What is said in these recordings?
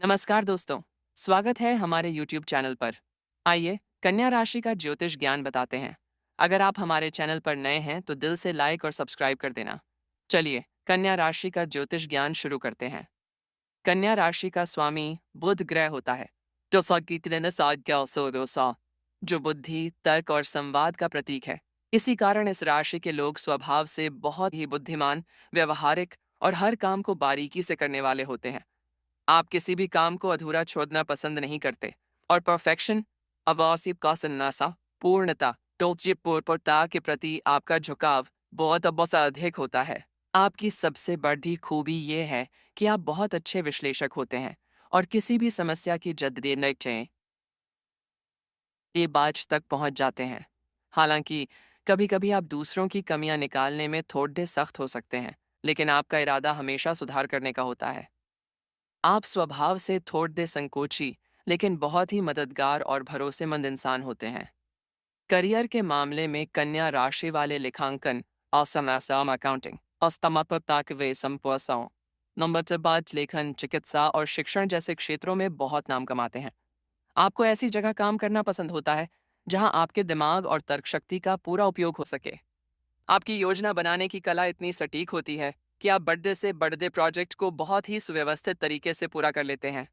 नमस्कार दोस्तों। स्वागत है हमारे YouTube चैनल पर। आइए कन्या राशि का ज्योतिष ज्ञान बताते हैं। अगर आप हमारे चैनल पर नए हैं तो दिल से लाइक और सब्सक्राइब कर देना। चलिए कन्या राशि का ज्योतिष ज्ञान शुरू करते हैं। कन्या राशि का स्वामी बुध ग्रह होता है, जो जो बुद्धि, तर्क और संवाद का प्रतीक है। इसी कारण इस राशि के लोग स्वभाव से बहुत ही बुद्धिमान, व्यवहारिक और हर काम को बारीकी से करने वाले होते हैं। आप किसी भी काम को अधूरा छोड़ना पसंद नहीं करते और परफेक्शन, अवासिब का सन्नासा, पूर्णता, टोचिपूर्णता के प्रति आपका झुकाव बहुत अधिक होता है। आपकी सबसे बड़ी खूबी ये है कि आप बहुत अच्छे विश्लेषक होते हैं और किसी भी समस्या की जद देने ये बाज तक पहुंच जाते हैं। हालांकि कभी कभी आप दूसरों की कमियां निकालने में थोड़े सख्त हो सकते हैं, लेकिन आपका इरादा हमेशा सुधार करने का होता है। आप स्वभाव से थोड़े संकोची, लेकिन बहुत ही मददगार और भरोसेमंद इंसान होते हैं। करियर के मामले में कन्या राशि वाले लेखांकन, असम अकाउंटिंग, वे संपसाओं, नंबरबाज लेखन, चिकित्सा और शिक्षण जैसे क्षेत्रों में बहुत नाम कमाते हैं। आपको ऐसी जगह काम करना पसंद होता है जहां आपके दिमाग और तर्क शक्ति का पूरा उपयोग हो सके। आपकी योजना बनाने की कला इतनी सटीक होती है कि आप बड़े से बड़े प्रोजेक्ट को बहुत ही सुव्यवस्थित तरीके से पूरा कर लेते हैं।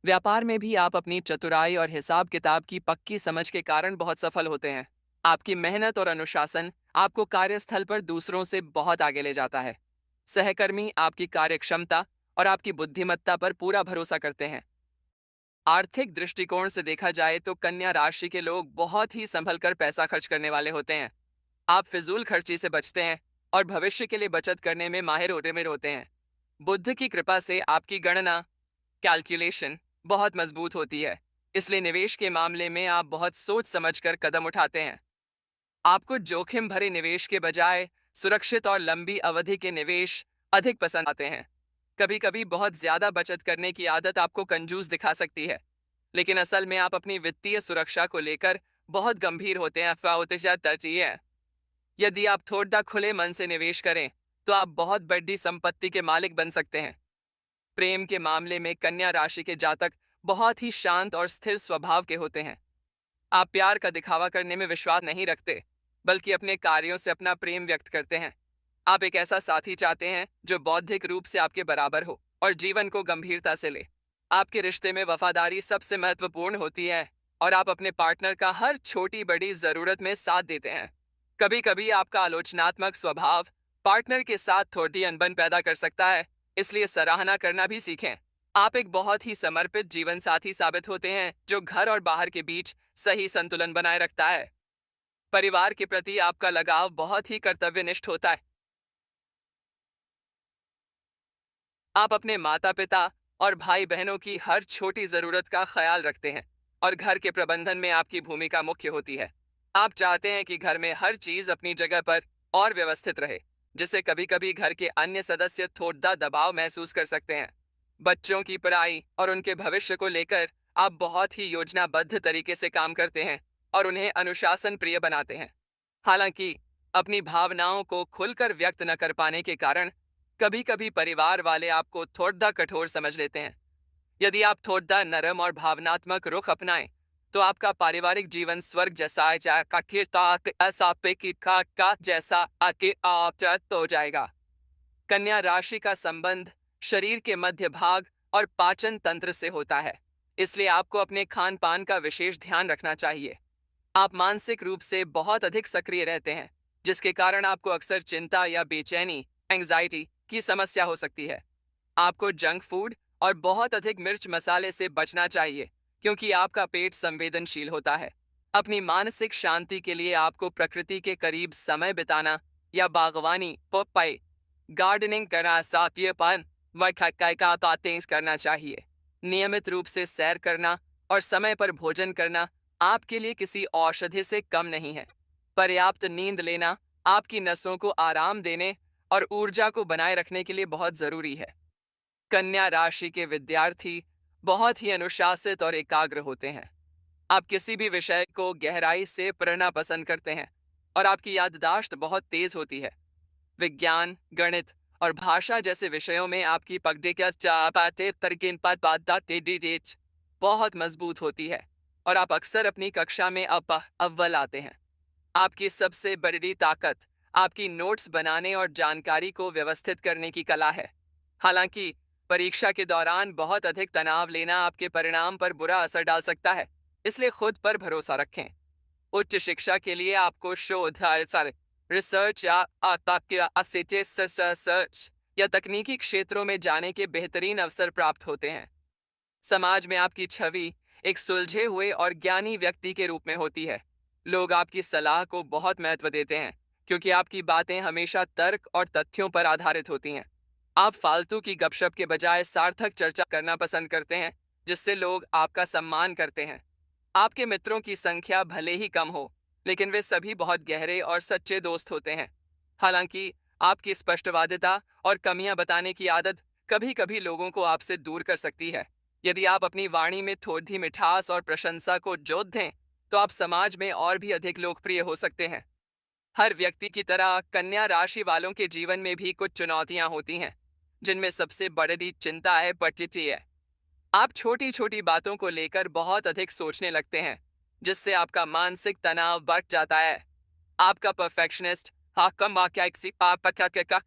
व्यापार में भी आप अपनी चतुराई और हिसाब किताब की पक्की समझ के कारण बहुत सफल होते हैं। आपकी मेहनत और अनुशासन आपको कार्यस्थल पर दूसरों से बहुत आगे ले जाता है। सहकर्मी आपकी कार्यक्षमता और आपकी बुद्धिमत्ता पर पूरा भरोसा करते हैं। आर्थिक दृष्टिकोण से देखा जाए तो कन्या राशि के लोग बहुत ही संभल कर पैसा खर्च करने वाले होते हैं। आप फिजूल खर्ची से बचते हैं और भविष्य के लिए बचत करने में माहिर होते हैं। बुद्ध की कृपा से आपकी गणना, कैलकुलेशन बहुत मजबूत होती है, इसलिए निवेश के मामले में आप बहुत सोच समझकर कदम उठाते हैं। आपको जोखिम भरे निवेश के बजाय सुरक्षित और लंबी अवधि के निवेश अधिक पसंद आते हैं। कभी कभी बहुत ज्यादा बचत करने की आदत आपको कंजूस दिखा सकती है, लेकिन असल में आप अपनी वित्तीय सुरक्षा को लेकर बहुत गंभीर होते हैं। तरजीह है, यदि आप थोड़ा खुले मन से निवेश करें तो आप बहुत बड़ी संपत्ति के मालिक बन सकते हैं। प्रेम के मामले में कन्या राशि के जातक बहुत ही शांत और स्थिर स्वभाव के होते हैं। आप प्यार का दिखावा करने में विश्वास नहीं रखते, बल्कि अपने कार्यों से अपना प्रेम व्यक्त करते हैं। आप एक ऐसा साथी चाहते हैं जो बौद्धिक रूप से आपके बराबर हो और जीवन को गंभीरता से ले। आपके रिश्ते में वफादारी सबसे महत्वपूर्ण होती है और आप अपने पार्टनर का हर छोटी बड़ी जरूरत में साथ देते हैं। कभी कभी आपका आलोचनात्मक स्वभाव पार्टनर के साथ थोड़ी अनबन पैदा कर सकता है, इसलिए सराहना करना भी सीखें। आप एक बहुत ही समर्पित जीवन साथी साबित होते हैं जो घर और बाहर के बीच सही संतुलन बनाए रखता है। परिवार के प्रति आपका लगाव बहुत ही कर्तव्यनिष्ठ होता है। आप अपने माता पिता और भाई बहनों की हर छोटी जरूरत का ख्याल रखते हैं और घर के प्रबंधन में आपकी भूमिका मुख्य होती है। आप चाहते हैं कि घर में हर चीज अपनी जगह पर और व्यवस्थित रहे, जिससे कभी कभी घर के अन्य सदस्य थोड़ा दबाव महसूस कर सकते हैं। बच्चों की पढ़ाई और उनके भविष्य को लेकर आप बहुत ही योजनाबद्ध तरीके से काम करते हैं और उन्हें अनुशासन प्रिय बनाते हैं। हालांकि अपनी भावनाओं को खुलकर व्यक्त न कर पाने के कारण कभी कभी परिवार वाले आपको थोड़ा कठोर समझ लेते हैं। यदि आप थोड़ा नरम और भावनात्मक रुख अपनाएं तो आपका पारिवारिक जीवन स्वर्ग जैसा जैसा आके आप हो जाएगा। कन्या राशि का संबंध शरीर के मध्य भाग और पाचन तंत्र से होता है, इसलिए आपको अपने खान पान का विशेष ध्यान रखना चाहिए। आप मानसिक रूप से बहुत अधिक सक्रिय रहते हैं, जिसके कारण आपको अक्सर चिंता या बेचैनी, एंग्जाइटी की समस्या हो सकती है। आपको जंक फूड और बहुत अधिक मिर्च मसाले से बचना चाहिए, क्योंकि आपका पेट संवेदनशील होता है। अपनी मानसिक शांति के लिए आपको प्रकृति के करीब समय बिताना या बागवानी, पपाई, गार्डनिंग करना, साथीपन व का तेज करना चाहिए। नियमित रूप से सैर करना और समय पर भोजन करना आपके लिए किसी औषधि से कम नहीं है। पर्याप्त नींद लेना आपकी नसों को आराम देने और ऊर्जा को बनाए रखने के लिए बहुत जरूरी है। कन्या राशि के विद्यार्थी बहुत ही अनुशासित और एकाग्र होते हैं। आप किसी भी विषय को गहराई से पढ़ना पसंद करते हैं और आपकी याददाश्त बहुत तेज होती है। विज्ञान, गणित और भाषा जैसे विषयों में आपकी पकड़ क्या चाहते तरीकिन पर बात बहुत मजबूत होती है और आप अक्सर अपनी कक्षा में अव्वल आते हैं। आपकी सबसे बड़ी ताकत आपकी नोट्स बनाने और जानकारी को व्यवस्थित करने की कला है। हालांकि परीक्षा के दौरान बहुत अधिक तनाव लेना आपके परिणाम पर बुरा असर डाल सकता है, इसलिए खुद पर भरोसा रखें। उच्च शिक्षा के लिए आपको शोध रिसर्च या सर्च या तकनीकी क्षेत्रों में जाने के बेहतरीन अवसर प्राप्त होते हैं। समाज में आपकी छवि एक सुलझे हुए और ज्ञानी व्यक्ति के रूप में होती है। लोग आपकी सलाह को बहुत महत्व देते हैं क्योंकि आपकी बातें हमेशा तर्क और तथ्यों पर आधारित होती हैं। आप फालतू की गपशप के बजाय सार्थक चर्चा करना पसंद करते हैं, जिससे लोग आपका सम्मान करते हैं। आपके मित्रों की संख्या भले ही कम हो, लेकिन वे सभी बहुत गहरे और सच्चे दोस्त होते हैं। हालांकि आपकी स्पष्टवादिता और कमियां बताने की आदत कभी कभी लोगों को आपसे दूर कर सकती है। यदि आप अपनी वाणी में थोड़ी मिठास और प्रशंसा को जोत दें, तो आप समाज में और भी अधिक लोकप्रिय हो सकते हैं। हर व्यक्ति की तरह कन्या राशि वालों के जीवन में भी कुछ चुनौतियां होती हैं, जिनमें सबसे बड़ी चिंता है परिस्थिति है। आप छोटी छोटी बातों को लेकर बहुत अधिक सोचने लगते हैं, जिससे आपका मानसिक तनाव बढ़ जाता है। आपका परफेक्शनिस्ट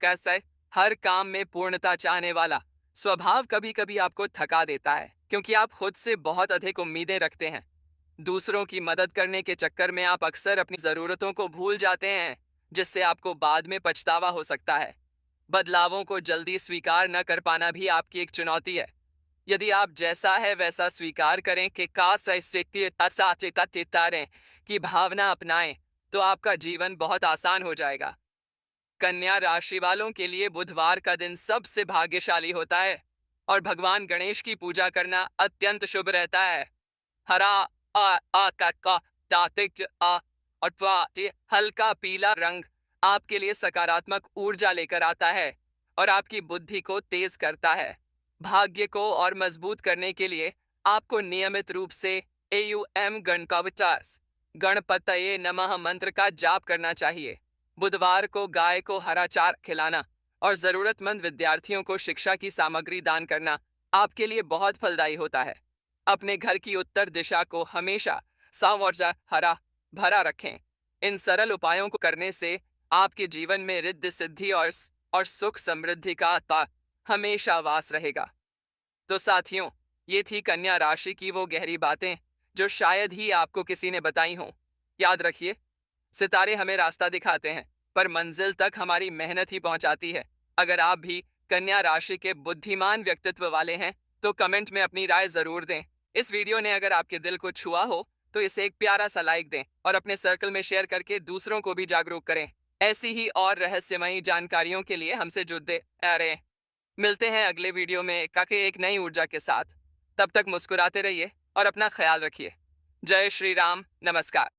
कैसा है, हर काम में पूर्णता चाहने वाला स्वभाव कभी कभी आपको थका देता है क्योंकि आप खुद से बहुत अधिक उम्मीदें रखते हैं। दूसरों की मदद करने के चक्कर में आप अक्सर अपनी ज़रूरतों को भूल जाते हैं, जिससे आपको बाद में पछतावा हो सकता है। बदलावों को जल्दी स्वीकार न कर पाना भी आपकी एक चुनौती है। यदि आप जैसा है वैसा स्वीकार करें कि तारें की भावना अपनाएं, तो आपका जीवन बहुत आसान हो जाएगा। कन्या राशि वालों के लिए बुधवार का दिन सबसे भाग्यशाली होता है और भगवान गणेश की पूजा करना अत्यंत शुभ रहता है। हरा का तात्विक और हल्का पीला रंग आपके लिए सकारात्मक ऊर्जा लेकर आता है और आपकी बुद्धि को तेज करता है। भाग्य को और मजबूत करने के लिए आपको नियमित रूप से एयुएम गणपतये नमः मंत्र का जाप करना चाहिए। बुधवार को गाय को हरा चारा खिलाना और जरूरतमंद विद्यार्थियों को शिक्षा की सामग्री दान करना आपके लिए बहुत फलदायी होता है। अपने घर की उत्तर दिशा को हमेशा साफ और हरा भरा रखें। इन सरल उपायों को करने से आपके जीवन में रिद्धि सिद्धि और सुख समृद्धि का हमेशा वास रहेगा। तो साथियों, ये थी कन्या राशि की वो गहरी बातें जो शायद ही आपको किसी ने बताई हों। याद रखिए, सितारे हमें रास्ता दिखाते हैं, पर मंजिल तक हमारी मेहनत ही पहुंचाती है। अगर आप भी कन्या राशि के बुद्धिमान व्यक्तित्व वाले हैं, तो कमेंट में अपनी राय जरूर दें। इस वीडियो ने अगर आपके दिल को छुआ हो, तो इसे एक प्यारा सा लाइक दें और अपने सर्कल में शेयर करके दूसरों को भी जागरूक करें। ऐसी ही और रहस्यमयी जानकारियों के लिए हमसे जुड़ते रहें। मिलते हैं अगले वीडियो में काके एक नई ऊर्जा के साथ। तब तक मुस्कुराते रहिए और अपना ख्याल रखिए। जय श्री राम, नमस्कार।